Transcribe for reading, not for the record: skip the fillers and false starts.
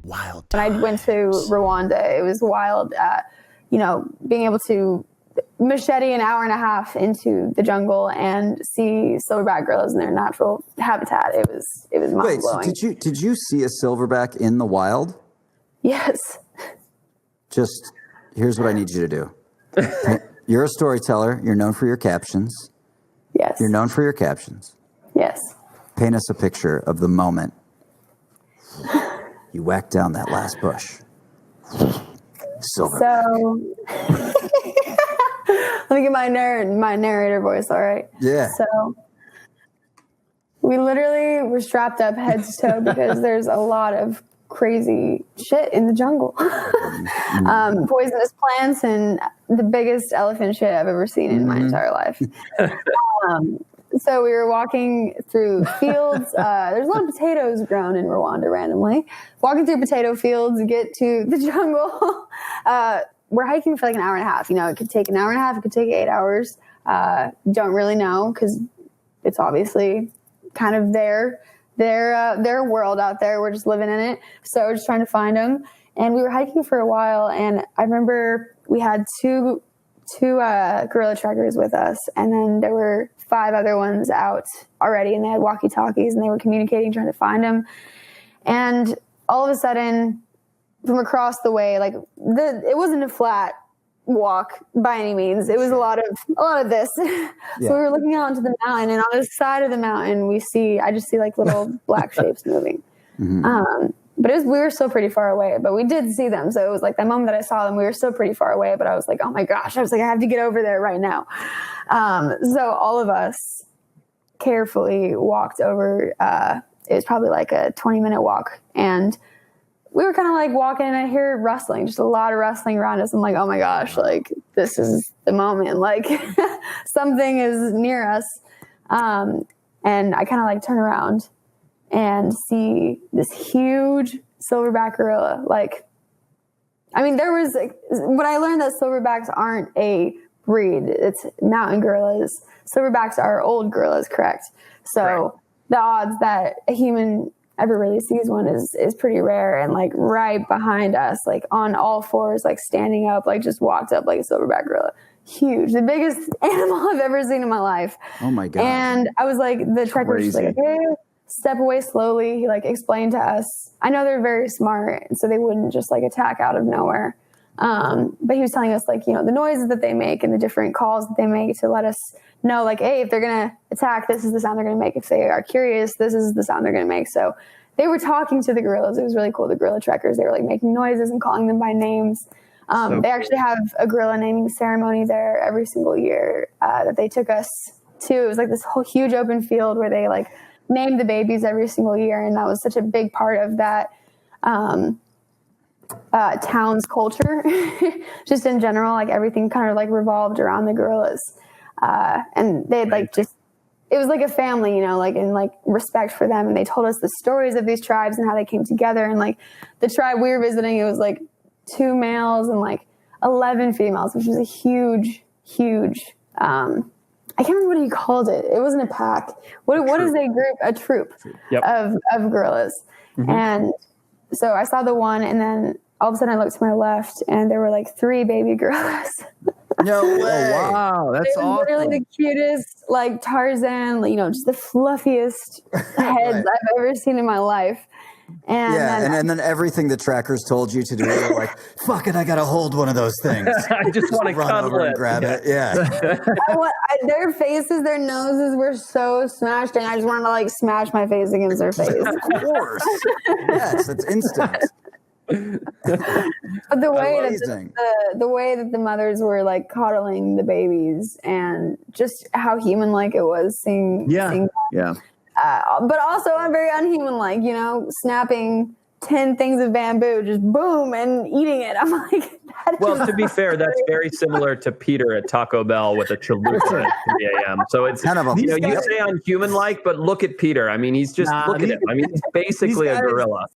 Wild When I went to Rwanda, it was wild, being able to machete an hour and a half into the jungle and see silverback gorillas in their natural habitat. It was mind blowing. So did you see a silverback in the wild? Yes. Just here's what I need you to do. You're a storyteller. You're known for your captions. Yes. You're known for your captions. Yes. Paint us a picture of the moment you whacked down that last bush. Silverback. So let me get my narrator voice, all right? Yeah. So we literally were strapped up head to toe because there's a lot of crazy shit in the jungle. Poisonous plants and the biggest elephant shit I've ever seen in my entire life. So we were walking through fields. There's a lot of potatoes grown in Rwanda randomly. Walking through potato fields, get to the jungle. We're hiking for like an hour and a half. It could take an hour and a half. It could take 8 hours. Don't really know because it's obviously kind of their world out there. We're just living in it. So we're just trying to find them. And we were hiking for a while. And I remember we had two gorilla trackers with us. And then there were 5 other ones out already. And they had walkie-talkies and they were communicating, trying to find them. And all of a sudden, from across the way, it wasn't a flat walk by any means. It was a lot of this. Yeah. So we were looking out onto the mountain, and on the side of the mountain, I just see like little black shapes moving. Mm-hmm. But we were still pretty far away, but we did see them. So it was like that moment that I saw them, we were still pretty far away, but I was like, oh my gosh, I have to get over there right now. So all of us carefully walked over. It was probably like a 20-minute walk, and we were kind of like walking, and I hear rustling, just a lot of rustling around us. I'm like, oh my gosh, like this is the moment, like something is near us. And I kind of like turn around and see this huge silverback gorilla. There was when I learned that silverbacks aren't a breed, it's mountain gorillas. Silverbacks are old gorillas, correct? So right. The odds that a human ever really sees one is pretty rare. And like right behind us, like on all fours, like standing up, like just walked up like a silverback gorilla. Huge, the biggest animal I've ever seen in my life. Oh my God. And I was like, the trekker was just like, okay, step away slowly. He like explained to us, I know they're very smart, so they wouldn't just like attack out of nowhere. But he was telling us like, the noises that they make and the different calls that they make to let us know like, hey, if they're going to attack, this is the sound they're going to make. If they are curious, this is the sound they're going to make. So they were talking to the gorillas. It was really cool. The gorilla trekkers, they were like making noises and calling them by names. They actually have a gorilla naming ceremony there every single year that they took us to. It was like this whole huge open field where they like named the babies every single year. And that was such a big part of that town's culture. Just in general, like everything kind of like revolved around the gorillas. And they had like just, it was like a family, like in like respect for them. And they told us the stories of these tribes and how they came together. And like the tribe we were visiting, it was like 2 males and like 11 females, which was a huge, I can't remember what he called it. It wasn't a pack. What is a group? A troop yep. of gorillas. Mm-hmm. And so I saw the one, and then all of a sudden I looked to my left, and there were like 3 baby gorillas. No way! Oh, wow, that's awesome. Literally the cutest, like Tarzan, just the fluffiest heads I've ever seen in my life. And then everything the trackers told you to do, you're like, fuck it, I gotta hold one of those things. I just want to run over and grab it. Yeah. Their faces, their noses were so smashed, and I just wanted to like smash my face against their face. Of course. Yes, it's instant. But the way that the mothers were like coddling the babies, and just how human like it was seeing them. Yeah. But also very unhuman-like, snapping 10 things of bamboo, just boom, and eating it. I'm like, to be fair, that's very similar to Peter at Taco Bell with a chalupa at 3 a.m. So it's kind of you say unhuman-like, but look at Peter. I mean, he's just look at him. I mean, he's basically a gorilla.